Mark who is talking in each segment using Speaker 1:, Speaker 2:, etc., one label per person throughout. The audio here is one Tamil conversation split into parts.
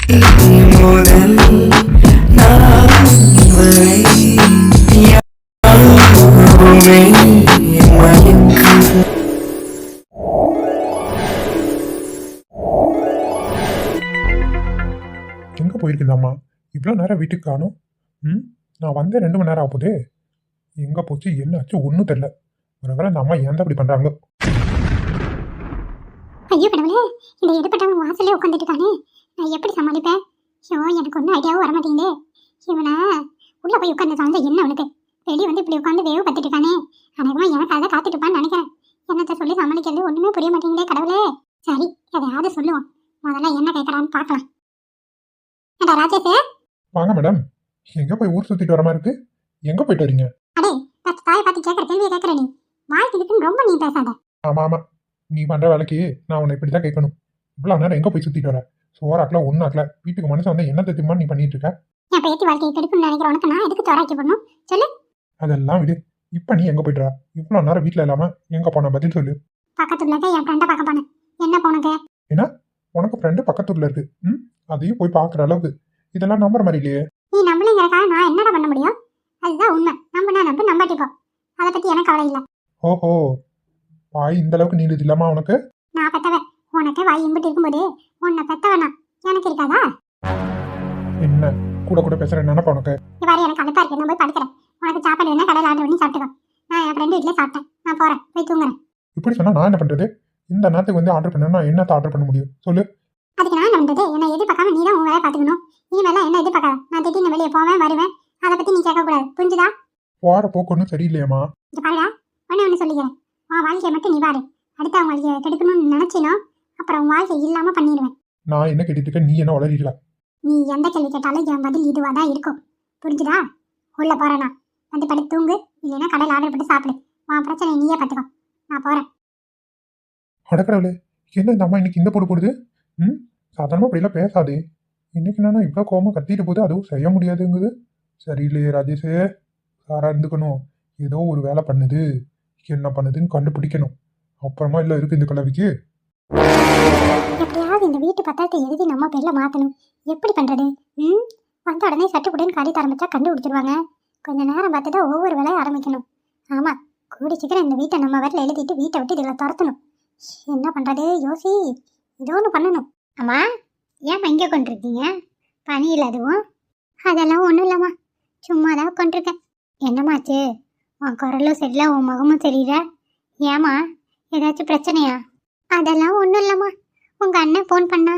Speaker 1: முதல் நான் வரை யாருமே மயக்கம்.
Speaker 2: எங்கே போயிருக்குதாம்மா இவ்வளோ நேரம் வீட்டுக்கு காணும்? நான் வந்தேன் 2 மணி நேரம் ஆகுது. எங்கே போச்சு என்ன ஆச்சு ஒன்றும் தெரில. ஒரு வேளை இந்த அம்மா ஏன் தான் இப்படி பண்ணுறாங்களோ.
Speaker 3: ஐயோ கடவுளே, இந்த எடுப்பட்டவன் வாசல்லே உட்காந்துட்டு இருக்கானே, நான் எப்படி சமாளிப்பேன்? ஐயோ எனக்கு ஒன்றும் ஐடியாவும் வர மாட்டேங்குது. இவனை உள்ளே போய் உட்காந்து சார்ந்த என்ன அவனுக்கு வெளியே வந்து இப்படி உட்காந்து வேவு பார்த்துட்டு இருக்கானே. அநேகமாக எனக்கு அதை காத்துட்டு இருப்பான்னு நினைக்கிறேன். என்னத்தை சொல்லி சமாளிக்கிறது ஒன்றுமே புரிய மாட்டேங்குதே கடவுளே. சரி எதையாவது சொல்லுவோம், முதல்ல என்ன கேட்குறான்னு பார்க்கலாம். ஏண்டா ராஜேஷ்,
Speaker 2: வாங்க மேடம். எங்கே போய் ஊர் சுற்றிட்டு வர மாதிரி இருக்கு? எங்கே போயிட்டு வரீங்க?
Speaker 3: அடே தாயை பார்த்து கேட்குற கேள்வியை கேட்குற நீ வாய்க்கு இருக்குன்னு ரொம்ப நீ பேசாத.
Speaker 2: ஆமாம் ஆமாம், நீ பண்ணுற வேலைக்கு நான் உன்னை இப்படி தான் கேட்கணும். இவ்வளோ நேரம் எங்கே போய் சுற்றிட்டு வர? சோறாக்கல ஒன்றும் ஆக்கல. வீட்டுக்கு மனுஷன் வந்து என்ன தெரியுமா நீ பண்ணிட்டு இருக்க?
Speaker 3: என் பேத்தி வாழ்க்கையை கெடுக்கணும்னு நினைக்கிற உனக்கு நான் எதுக்கு தோராக்கி பண்ணணும் சொல்லு.
Speaker 2: அதெல்லாம் விடு. இப்போ நீ எங்கே போயிட்டுறா? இவ்வளோ நேரம் வீட்டில் இல்லாமல் எங்கே போன பதில் சொல்லு.
Speaker 3: பக்கத்துல இருக்க என் ஃப்ரெண்டை பார்க்க போனேன். என்ன போனது?
Speaker 2: ஏன்னா உனக்கு ஃப்ரெண்டு பக்கத்தூரில் இருக்கு. அதையும் போய் பார்க்குற அளவுக்கு இதெல்லாம் நம்புற மாதிரி இல்லையே.
Speaker 3: நீ நம்பலைங்கிறக்காக நான் என்னடா பண்ண முடியும்? அதுதான் உண்மை. நம்பினா நம்பு, நம்பாட்டிப்போ. அதை பத்தி எனக்கு கவலை இல்லை.
Speaker 2: ஓஹோ, வாய் இந்த அளவுக்கு நீடுது இல்லாமா உனக்கு?
Speaker 3: நான் பெத்தவன், உனக்கு வாய் இம்பிட்டு இருக்கும்போது உன்னை பெத்தவனா எனக்கு இருக்காதா?
Speaker 2: என்ன கூட கூட பேசுற நினைப்ப உனக்கு?
Speaker 3: இவ்வாறு எனக்கு அனுப்பா இருக்கு. நான் போய் படுக்கிறேன். உனக்கு சாப்பாடு வேணா கடையில் ஆர்டர் பண்ணி சாப்பிட்டுக்கோ. நான் என் ஃப்ரெண்டு வீட்டிலே சாப்பிட்டேன். நான் போறேன், போய் தூங்குறேன்.
Speaker 2: இப்படி சொன்னா நான் என்ன பண்றது? இந்த நேரத்துக்கு வந்து ஆர்டர் பண்ணா என்னத்தை ஆர்டர் பண்ண முடியும் சொல்லு?
Speaker 3: அதுக்கு நான் என்ன பண்றது? என்னை எதிர்பார்க்காம நீ தான் உன் வேலையை பார்த்துக்கணும். இனிமேலாம் என்ன எதிர்பார்க்காத. நான் திடீர்னு வெளியே போவேன் வருவேன், அதை பத்தி நீ கேட்கக்கூடாது. புரிஞ்சுதா?
Speaker 2: போற போக்கொன்னும் சரியில்லையம்மா.
Speaker 3: இது பாருடா, ஒன்று சொல்லிக்கிறேன். உன் வாழ்க்கையை மட்டும் நீ பாரு. அடுத்து அவங்க வாழ்க்கையை கெடுக்கணும்னு நினைச்சினோ அப்புறம் உன் வாழ்க்கை இல்லாம பண்ணிடுவேன்.
Speaker 2: நான் என்ன கேட்டுட்டு இருக்க, நீ என்ன வளரிடல?
Speaker 3: நீ எந்த கேள்வி கேட்டாலும் என் பதில் இதுவாக தான் இருக்கும். புரிஞ்சுதா? உள்ள போறேனா வந்து படுத்து தூங்கு, இல்லைன்னா கடையில் ஆர்டர் பண்ணி சாப்பிடு. உன் பிரச்சனை நீயே பார்த்துக்கோ. நான் போறேன்.
Speaker 2: அடக்கடவுளே, என்ன இந்த அம்மா இன்னைக்கு இந்த போடு போடுது? சாதாரணமாக அப்படிலாம் பேசாதே. இன்னைக்கு என்னன்னா இவ்வளோ கோவமா கத்திட்டு போது, அதுவும் செய்ய முடியாதுங்குது. சரியில்லையே ராஜேஷே, சாரா இருந்துக்கணும். ஏதோ ஒரு வேலை பண்ணுது, என்ன பண்ணுதுன்னு கண்டுபிடிக்கணும். அப்புறமா இல்லை இருக்கு இந்த கிழவிக்கு.
Speaker 3: எப்படியாவது இந்த வீட்டு பத்திரத்தை எழுதி நம்ம பேர்ல மாத்தணும். எப்படி பண்றது? வந்த உடனே சட்டுப்புடன்னு காரியத்தை ஆரம்பிச்சா கண்டுபிடிச்சிருவாங்க. கொஞ்ச நேரம் பார்த்து தான் ஒவ்வொரு வேலையும் ஆரம்பிக்கணும். ஆமா, கூடி சீக்கிரம் இந்த வீட்டை நம்ம வீட்டில் எழுதிட்டு வீட்டை விட்டு இதில் துரத்தணும். என்ன பண்றது? யோசி, ஏதோ ஒன்று பண்ணணும். அம்மா, ஏம்மா இங்கே கொண்டிருக்கீங்க? பனி இல்லை அதுவும்? அதெல்லாம் ஒன்றும் இல்லைம்மா, சும்மா தான் கொண்டிருக்கேன். என்னம்மாச்சு? உன் குரலும் சரியில்லை, உன் முகமும் சரியில்லை. ஏம்மா, ஏதாச்சும் பிரச்சனையா? அதெல்லாம் ஒன்றும் இல்லைம்மா, உங்கள் அண்ணன் ஃபோன் பண்ணா,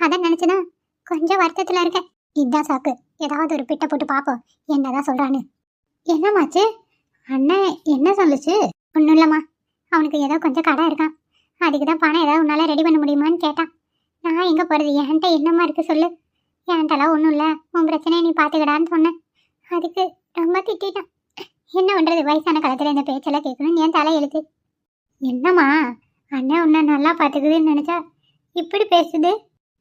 Speaker 3: அதை நினச்சிதான் கொஞ்சம் வருத்தத்தில் இருக்கேன். இதுதான் சாக்கு. ஏதாவது ஒரு பிட்டை போட்டு பார்ப்போம் என்னதான் சொல்கிறான்னு. என்னம்மாச்சு? அண்ணன் என்ன சொல்லுச்சு? ஒன்றும் இல்லைம்மா, அவனுக்கு ஏதோ கொஞ்சம் கடை இருக்கான். அதுக்கு தான் பணம் ஏதாவது உன்னால் ரெடி பண்ண முடியுமான்னு கேட்டான். நான் எங்கே போகிறது? என்கிட்ட என்னம்மா இருக்குது சொல்லு. என்கிட்டலாம் ஒன்றும் இல்லை, உன் பிரச்சனையை நீ பார்த்துக்கடான்னு சொன்னேன். அதுக்கு ரொம்ப திட்டான். என்ன பண்ணுறது? வயசான காலத்தில் இந்த பேச்செல்லாம் கேட்கணும் என் தலை எழுத்து. என்னம்மா, அண்ணன் உன்னை நல்லா பார்த்துக்குதுன்னு நினச்சா இப்படி பேசுது?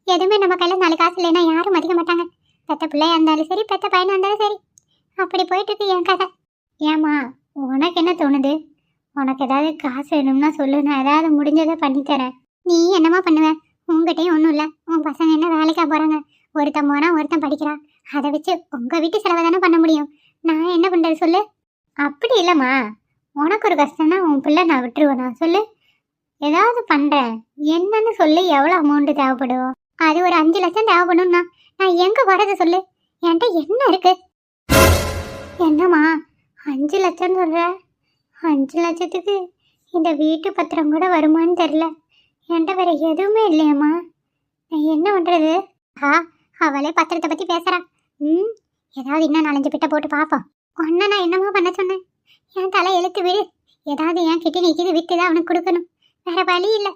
Speaker 3: எதுவுமே நம்ம கையில் 4 காசு இல்லைன்னா யாரும் மதிக்க மாட்டாங்க. பெத்த பிள்ளையா இருந்தாலும் சரி, பெத்த பையனாக இருந்தாலும் சரி. அப்படி போயிட்டுருக்கு என் கதை. ஏம்மா, உனக்கு என்ன தோணுது? உனக்கு ஏதாவது காசு வேணும்னா சொல்லு, நான் ஏதாவது முடிஞ்சதை பண்ணித்தரேன். நீ என்னம்மா பண்ணுவேன்? உங்ககிட்டையும் ஒன்றும் இல்லை. உன் பசங்க என்ன வேலைக்காக போகிறாங்க? ஒருத்தன் போனால் ஒருத்தன் படிக்கிறான். அதை வச்சு உங்கள் வீட்டு செலவை தானே பண்ண முடியும். நான் என்ன பண்ணுறது சொல்லு? அப்படி இல்லைம்மா, உனக்கு ஒரு கஷ்டம்னா உன் பிள்ளை நான் விட்டுருவேண்ணா சொல்லு. ஏதாவது பண்ணுறேன், என்னன்னு சொல்லு. எவ்வளோ அமௌண்ட்டு தேவைப்படும்? அது ஒரு 5 லட்சம் தேவைப்படும்னா நான் எங்கே வரது சொல்லு? என்கிட்ட என்ன இருக்கு? என்னம்மா 5 லட்சம் சொல்கிற? 5 லட்சத்துக்கு இந்த வீட்டு பத்திரம் கூட வருமானு தெரில. என்கிட்ட வேற எதுவுமே இல்லையம்மா. நான் என்ன பண்ணுறது? அவளே பத்திரத்தை பற்றி பேசுகிறான். ஏதாவது இன்னும் 4-5 பிட்டை போட்டு பார்ப்போம். ஒன்றை நான் என்னம்மா பண்ண சொன்னேன்? என் தலை எழுத்து விடு. ஏதாவது என் கிட்ட நிற்கிது, விட்டு தான் அவனுக்கு கொடுக்கணும். வேற வழி இல்லை.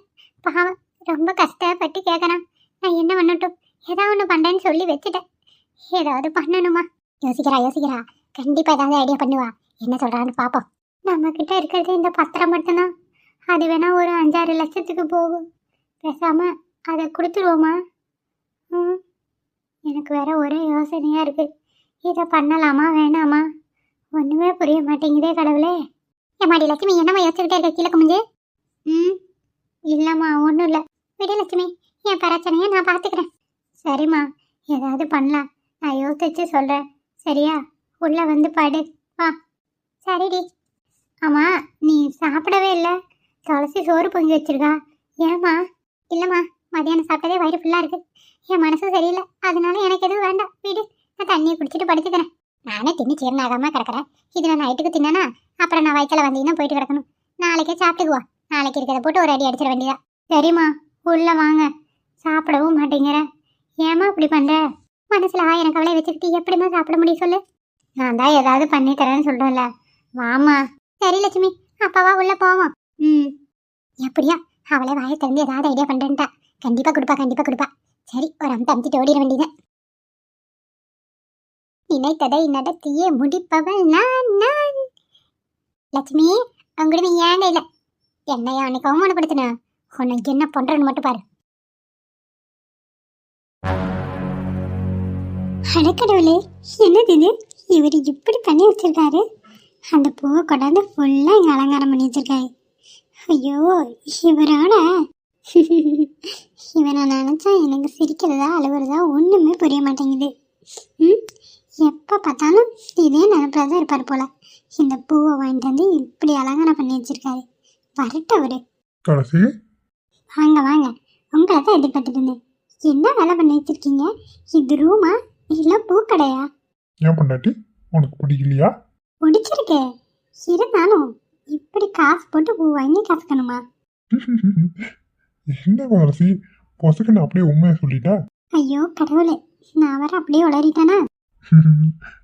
Speaker 3: பாவம் ரொம்ப கஷ்டப்பட்டு கேட்குறான். நான் என்ன பண்ணட்டும்? ஏதாவது ஒன்று பண்ணுறேன்னு சொல்லி வச்சுட்டேன். ஏதாவது பண்ணணுமா? யோசிக்கிறா. கண்டிப்பாக ஏதாவது ஐடியா பண்ணுவா. என்ன சொல்கிறான்னு பார்ப்போம். நம்மக்கிட்ட இருக்கிறது இந்த பத்திரம் மட்டும்தான். அது வேணால் ஒரு 5-6 லட்சத்துக்கு போகும். பேசாமல் அதை கொடுத்துருவோமா? எனக்கு வேற ஒரே யோசனையாக இருக்குது. இதை பண்ணலாமா வேணாமா? ஒன்றுமே புரிய மாட்டேங்குதே கடவுளே. ஏமாடி லட்சுமி, என்னம்மா யோசிச்சுக்கிட்டே இருக்க? கீழே குமிஞ்சு. இல்லைம்மா, ஒன்றும் இல்லை. விட லட்சுமி, என் பிரச்சனையை நான் பார்த்துக்கிறேன். சரிம்மா, ஏதாவது பண்ணலாம். நான் யோசிச்சு சொல்கிறேன். சரியா? உள்ளே வந்து படு. வா. சரிடி. ஆமாம், நீ சாப்பிடவே இல்லை. துளசி சோறு பொங்கி வச்சிருக்கா. ஏம்மா? இல்லைம்மா, மதியானம் சாப்பிட்டதே வயிறு ஃபுல்லாக இருக்கு. என் மனசு சரியில்லை, அதனால எனக்கு எதுவும் வேண்டாம். வீடு, நான் தண்ணியை குடிச்சிட்டு படுத்துக்கிறேன். நானே தின்னு ஜீரணாகாமல் கிடக்கிறேன். இதில் நைட்டுக்கு தின்னா அப்புறம் நான் வயிற்றில் வந்தீங்கன்னா போயிட்டு கிடக்கணும். நாளைக்கே சாப்பிட்டுக்குவா. நாளைக்கு இருக்கிறத போட்டு ஒரு அடி அடிச்சிட வேண்டியதா. சரிம்மா, உள்ளே வாங்க. சாப்பிடவும் மாட்டேங்கிற. ஏம்மா இப்படி பண்ணுற? மனசில் ஆயிரம் கவலை வச்சுக்கிட்டு எப்படிம்மா சாப்பிட முடியும் சொல்லு? நான் தான் ஏதாவது பண்ணி தரேன்னு சொல்கிறேன்ல. வாம்மா. சரி லட்சுமி, அப்பாவா உள்ளே போவோம். ம். எப்படியா அவளே வாயை திறந்து ஏதாவது ஐடியா பண்ணுறேன்ட்டா. கண்டிப்பாக கொடுப்பா. சரி, ஒரு அம்மா அமுத்திட்டு ஓடிட வேண்டியது. நினைத்ததை நடத்தியே முடிப்பவள் நான். லட்சுமி, உங்களுமே ஏங்க இல்லை என்னையா அன்னைக்கு அவமானப்படுத்தின உனக்கு என்ன பண்றேன்னு மட்டும் பாரு. அடக்கடவுளே, என்னது இது? இவர் இப்படி பண்ணி வச்சிருக்காரு. அந்த பூவை கொண்டாந்து ஃபுல்லா இங்க அலங்காரம் பண்ணி வச்சிருக்காரு. ஐயோ, இவனை நினைச்சா எனக்கு சிரிக்கிறதா அழுவுறதா ஒண்ணுமே புரிய மாட்டேங்குது. எப்ப பார்த்தாலும் இதே நினைப்பதான் இருப்பார் போல. இந்த பூவை வாங்கிட்டு வந்து இப்படி அலங்காரம் பண்ணி வச்சிருக்காரு. வரட்டும் அவரு.
Speaker 2: துளசி,
Speaker 3: வாங்க, உங்களை தான் எதிர்பார்த்துட்டு இருந்தேன். என்ன வேலை பண்ணி வச்சிருக்கீங்க? இது ரூமா இல்ல பூக்கடையா?
Speaker 2: ஏன் பொண்டாட்டி, உனக்கு பிடிக்கலையா?
Speaker 3: பிடிச்சிருக்கு. இருந்தாலும் இப்படி காசு போட்டு பூ வாங்கி கசக்கணுமா?
Speaker 2: என்ன துளசி, பொசுக்குன்னு அப்படியே உண்மையை சொல்லிட்டா?
Speaker 3: ஐயோ கடவுளே, நான் வர அப்படியே உளறிட்டானா?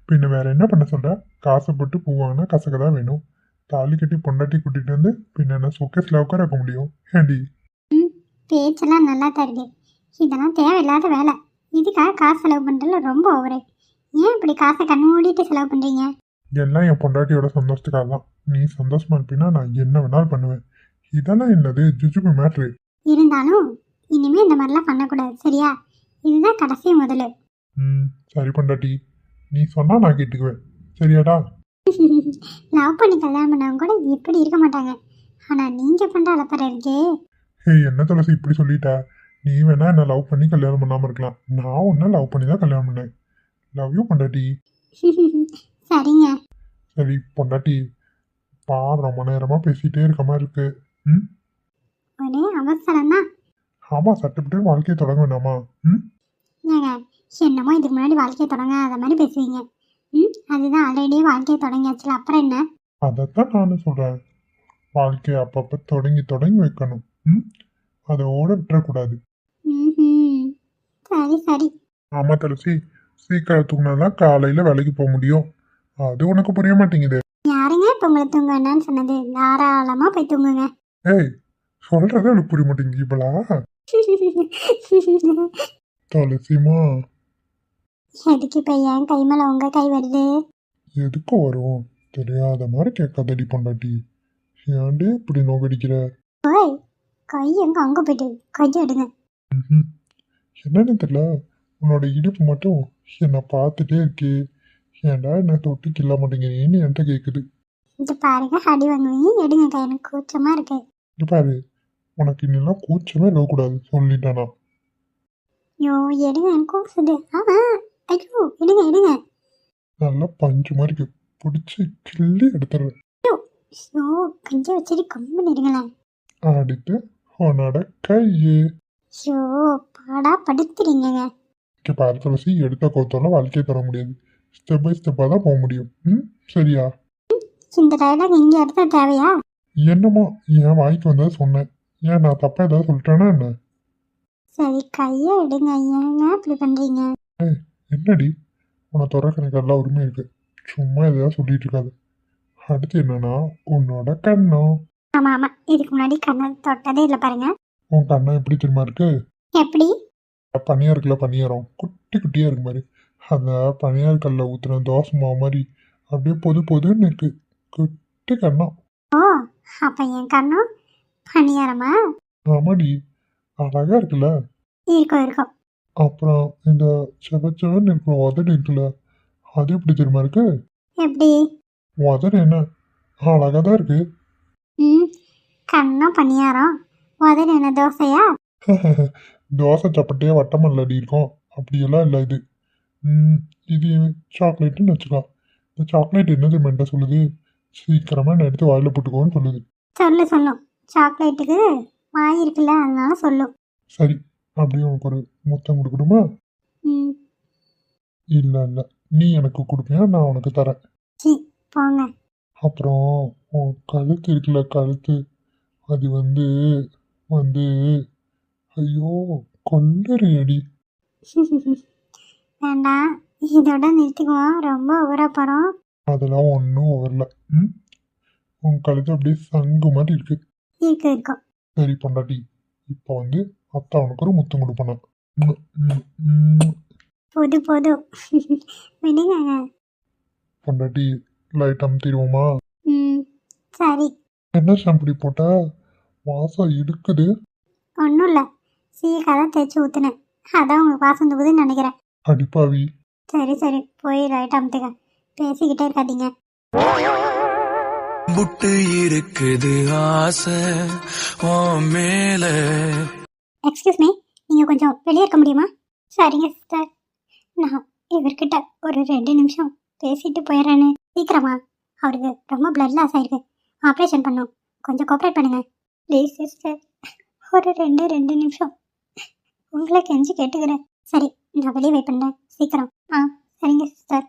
Speaker 2: பின்ன வேற என்ன பண்ண சொல்ற? காசை போட்டு பூ வாங்கினா கசக்க தான் வேணும். தாலி கட்டி பொண்டாட்டி கூட்டிட்டு வந்து பின்ன என்ன சொக்கேஸ்ல உட்கார வைக்க முடியும்? ஏண்டி?
Speaker 3: பேச்செல்லாம் நல்லா தான் இருக்கு. இதெல்லாம் தேவையில்லாத வேலை. இதுக்காக காசு செலவு பண்றதுல ரொம்ப ஓவரு. ஏன் இப்படி காசை கண்ணு மூடிட்டு செலவு பண்றீங்க?
Speaker 2: எல்லாம் என் பொண்டாட்டியோட சந்தோஷத்துக்காக தான். நீ சந்தோஷமா இருப்பினா நான் என்ன வேணாலும் பண்ணுவேன். இதெல்லாம் என்னது ஜுஜுபு மேட்ரு.
Speaker 3: இருந்தாலும் இனிமே இந்த மாதிரிலாம் பண்ணக்கூடாது. சரியா? இதுதான் கடைசி முதல்ல.
Speaker 2: சரி பொண்டாட்டி, நீ சொன்னா நான் கேட்டுக்குவேன். சரியாடா?
Speaker 3: லவ் பண்ணி கல்யாணம் பண்ணவங்க கூட இப்படி இருக்க மாட்டாங்க. ஆனா நீங்க பண்ற அலப்பறை இருக்கே.
Speaker 2: என்ன துளசி இப்படி சொல்லிட்ட? நீ வேணா என்ன லவ் பண்ணி கல்யாணம் பண்ணாம இருக்கலாம். நான் உன்ன லவ் பண்ணி தான் கல்யாணம் பண்ணேன். லவ் யூ பொண்டாட்டி.
Speaker 3: சரிங்க.
Speaker 2: சரி பொண்டாட்டி, ரொம்ப நேரமா பேசிட்டே இருக்க மாதிரி இருக்கு.
Speaker 3: ஒரே அவசரம் தான்.
Speaker 2: ஆமா, சட்டுப்பட்டு வாழ்க்கையை தொடங்க வேண்டாமா?
Speaker 3: ஏங்க, என்னமோ இதுக்கு முன்னாடி வாழ்க்கையை தொடங்க அத மாதிரி பேசுவீங்க. அதுதான் ஆல்ரெடி வாழ்க்கையை தொடங்கியாச்சுல, அப்புறம் என்ன?
Speaker 2: அதைத்தான் நானும் சொல்றேன். வாழ்க்கையை அப்பப்ப தொடங்கி வைக்கணும். அதோட விட்டுறக்கூடாது.
Speaker 3: சரி.
Speaker 2: ஆமா துளசி, சீக்கிரம் தூங்கினாதான் காலையில வேலைக்கு போக முடியும். அது உனக்கு புரிய மாட்டேங்குது.
Speaker 3: யாருங்க இப்ப உங்களை தூங்க வேண்டாம்னு சொன்னது? தாராளமா போய் தூங்குங்க.
Speaker 2: ஏய், சொல்றதே எனக்கு புரிய மாட்டேங்குது இப்பலா. துளசிமா,
Speaker 3: எதுக்கு இப்ப என் கை மேல உங்க கை வருது?
Speaker 2: எதுக்கு வரும்? தெரியாத மாதிரி கேட்காதடி பொண்டாட்டி. ஏன்டே இப்படி நோக்கடிக்கிற?
Speaker 3: ஓய், கை எங்க அங்க போயிட்டு கையை எடுங்க.
Speaker 2: என்னன்னு தெரியல, உன்னோட இடுப்பு மட்டும் என்னை பார்த்துட்டே இருக்கே. ஏன்டா என்ன தொட்டு கிள்ள மாட்டேங்கிறீன்னு என்கிட்ட கேட்குது.
Speaker 3: இது பாருங்க, அடி வாங்குவீங்க. எடுங்க கை, எனக்கு கூச்சமா இருக்கு.
Speaker 2: இது பாரு, உனக்கு இன்னெல்லாம் கூச்சமே இருக்கக்கூடாது சொல்லிட்டானா?
Speaker 3: ஐயோ எடுங்க, எனக்கு கூசுது. ஆமா, ஐயோ எடுங்க.
Speaker 2: நல்லா பஞ்சு மாதிரி இருக்கு. பிடிச்சி கிள்ளி எடுத்துடுறேன்.
Speaker 3: ஐயோ, கையை வச்சுட்டு கம்மி இருங்களேன்.
Speaker 2: அடுத்து உன்னோட கையே.
Speaker 3: ஐயோ, பாடா படுத்துறீங்க.
Speaker 2: இங்கே பாரு துளசி, எடுத்த கோத்தோட வாழ்க்கையை தர முடியாது. ஸ்டெப் பை ஸ்டெப்பாக தான் போக முடியும். சரியா?
Speaker 3: இந்த டைலாக் இங்கே எடுத்த தேவையா?
Speaker 2: என்னமோ என் வாய்க்கு வந்ததை சொன்னேன். ஏன் நான் தப்பா ஏதாவது சொல்லிட்டேன்னா என்ன?
Speaker 3: சரி, கையை எடுங்க. ஏங்க இப்படி பண்றீங்க?
Speaker 2: என்னடி, உன்னை தொடக்க எனக்கு எல்லாம் உரிமை இருக்கு. சும்மா எதாவது சொல்லிட்டு இருக்காது. அடுத்து என்னன்னா உன்னோட கண்ணம்.
Speaker 3: ஆமா, இதுக்கு முன்னாடி கண்ணை தொட்டதே இல்லை பாருங்க.
Speaker 2: உன் கண்ணம் எப்படி தெரியுமா இருக்கு?
Speaker 3: எப்படி?
Speaker 2: பனியா இருக்குல்ல, பனியாரம் குட்டி குட்டியா இருக்கு மாதிரி. அந்த பனியார் கல்ல ஊத்துன தோசை மாவு மாதிரி அப்படியே பொதுன்னு இருக்கு. குட்டி கண்ணம்.
Speaker 3: ஓ, அப்ப என் கண்ணும் பணியாரமா?
Speaker 2: ஆமாடி, அழகா இருக்குல்ல.
Speaker 3: இருக்கும்.
Speaker 2: அப்புறம் இந்த செவச்சவன்னு இருக்கிற உதடு இருக்குல்ல, அது எப்படி தெரியுமா இருக்கு?
Speaker 3: எப்படி?
Speaker 2: உதடு என்ன அழகா தான் இருக்கு.
Speaker 3: கண்ணும் பணியாரம், உதடு என்ன தோசையா?
Speaker 2: தோசை சப்பட்டையா வட்டமல்லடி இருக்கும், அப்படியெல்லாம் இல்லை இது. இது சாக்லேட்டுன்னு வச்சுக்கோ. இந்த சாக்லேட் என்னது மென்ட்ட சொல்லுது, சீக்கிரமாக நான் எடுத்து வாயில் போட்டுக்கோன்னு சொல்லுது.
Speaker 3: சொல்லும் சாக்லேட்டுக்கு வாய் இருக்குல்ல அதனால சொல்லும்.
Speaker 2: சரி, அப்படியே உனக்கு ஒரு முத்தம் கொடுக்கணுமா?
Speaker 3: ம்
Speaker 2: இல்லை இல்லை, நீ எனக்கு கொடுப்பியா, நான் உனக்கு தரேன்.
Speaker 3: சி போங்க.
Speaker 2: அப்புறம் உன் கழுத்து இருக்குல்ல, கழுத்து அது வந்து வந்து ஐயோ கொல்லறியடி.
Speaker 3: வேண்டாம் இதோட நிறுத்திக்குவோம், ரொம்ப ஊற போகிறோம்.
Speaker 2: அதெல்லாம் ஒன்றும் வரல. உன் கழுத்து அப்படியே சங்கு மாதிரி இருக்கு.
Speaker 3: இருக்கும்.
Speaker 2: சரி பொண்டாட்டி, இப்போ வந்து அத்தா உனக்கு ஒரு முத்தம் கொடுப்பேன்.
Speaker 3: போதும் விடுங்க.
Speaker 2: பொண்டாட்டி லைட் அமுத்திடுவோமா?
Speaker 3: ம் சரி.
Speaker 2: என்ன ஷாம்புடி போட்டா வாசம் இருக்குது?
Speaker 3: ஒன்றும் இல்லை, சீக்காக தான் தேய்ச்சி ஊற்றுனேன், அதான் உங்களுக்கு வாசம் தூக்குதுன்னு நினைக்கிறேன்.
Speaker 2: அடிப்பாவி.
Speaker 3: சரி போய் ரைட் அமுத்துக்க, பேசிக்கிட்டே இருக்காதீங்க.
Speaker 1: புட்டு இருக்குது ஆசை உன் மேல.
Speaker 3: எக்ஸ்கியூஸ் மீ, நீங்கள் கொஞ்சம் வெளியே இருக்க முடியுமா? சரிங்க சிஸ்டர், நான் இவர்கிட்ட ஒரு 2 நிமிஷம் பேசிட்டு போயிடுறேன்னு. சீக்கிரமா, அவருக்கு ரொம்ப பிளட் லாஸ் ஆயிருக்கு, ஆப்ரேஷன் பண்ணோம், கொஞ்சம் கோஆப்ரேட் பண்ணுங்க ப்ளீஸ் சிஸ்டர். ஒரு 2 நிமிஷம் உங்களை கெஞ்சி கேட்டுக்கிறேன். சரி, நான் வெளியே வெயிட் பண்ணுறேன், சீக்கிரம். சரிங்க சிஸ்டர்.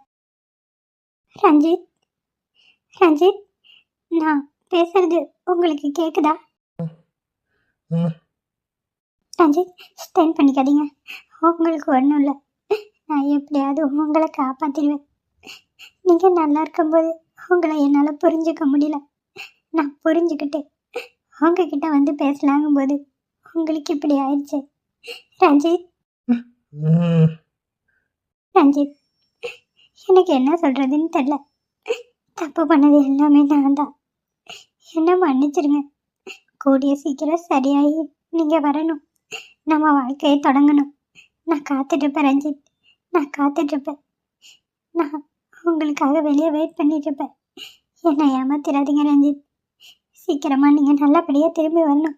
Speaker 3: ரஞ்சித் நான் பேசுறது உங்களுக்கு கேட்குதா? ரஞ்சித் ஸ்டென் பண்ணிக்காதீங்க, உங்களுக்கு ஒன்றும் இல்லை, நான் எப்படியாவது உங்களை காப்பாற்றிடுவேன். நீங்கள் நல்லா இருக்கும்போது உங்களை என்னால் புரிஞ்சுக்க முடியல, நான் புரிஞ்சுக்கிட்டேன், உங்ககிட்ட வந்து பேசலாங்கும்போது உங்களுக்கு இப்படி ஆயிடுச்சு. ரஞ்சித் எனக்கு என்ன சொல்கிறதுன்னு தெரில, தப்பு பண்ணது எல்லாமே நான் தான், என்ன மன்னிச்சிருங்க. கூடிய சீக்கிரம் சரியாகி நீங்கள் வரணும், நம்ம வாழ்க்கையை தொடங்கணும். நான் காத்துட்ருப்பேன் ரஞ்சித், நான் காத்துட்ருப்பேன், நான் உங்களுக்காக வெளியே வெயிட் பண்ணிட்டுருப்பேன். என்னை ஏமாத்திராதீங்க ரஞ்சித், சீக்கிரமாக நீங்கள் நல்லபடியாக திரும்பி வரணும்.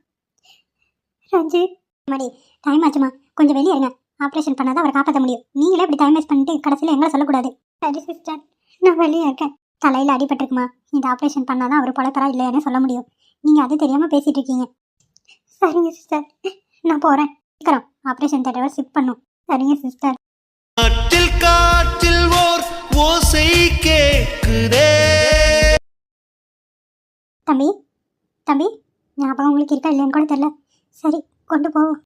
Speaker 3: ரஞ்சித் மாதிரி டைம் ஆச்சுமா, கொஞ்சம் வெளியே இருங்க, ஆப்ரேஷன் பண்ணாதான் அவரை காப்பாற்ற முடியும். நீங்களே இப்படி டைம் வேஸ்ட் பண்ணிட்டு கடைசியில் எங்களை சொல்லக்கூடாது. சரி சிஸ்டர், நான் வெளியே இருக்கேன். தலையில் அடிபட்டிருக்குமா, இந்த ஆப்ரேஷன் பண்ணாதான் அவர் பொழப்பறா இல்லையானே சொல்ல முடியும். நீங்கள் அது தெரியாமல் பேசிகிட்டு இருக்கீங்க. சரிங்க சிஸ்டர், நான் போகிறேன், சீக்கிரம் ஆப்ரேஷன் தேட்டரை ஷிஃப்ட் பண்ணும். சரிங்க சிஸ்டர்.
Speaker 1: காற்றில் ஓர் ஓசை கேட்குதே.
Speaker 3: தம்பி ஞாபகம் உங்களுக்கு இருக்கா இல்லையான்னு கூட தெரியல. சரி, கொண்டு போவோம்.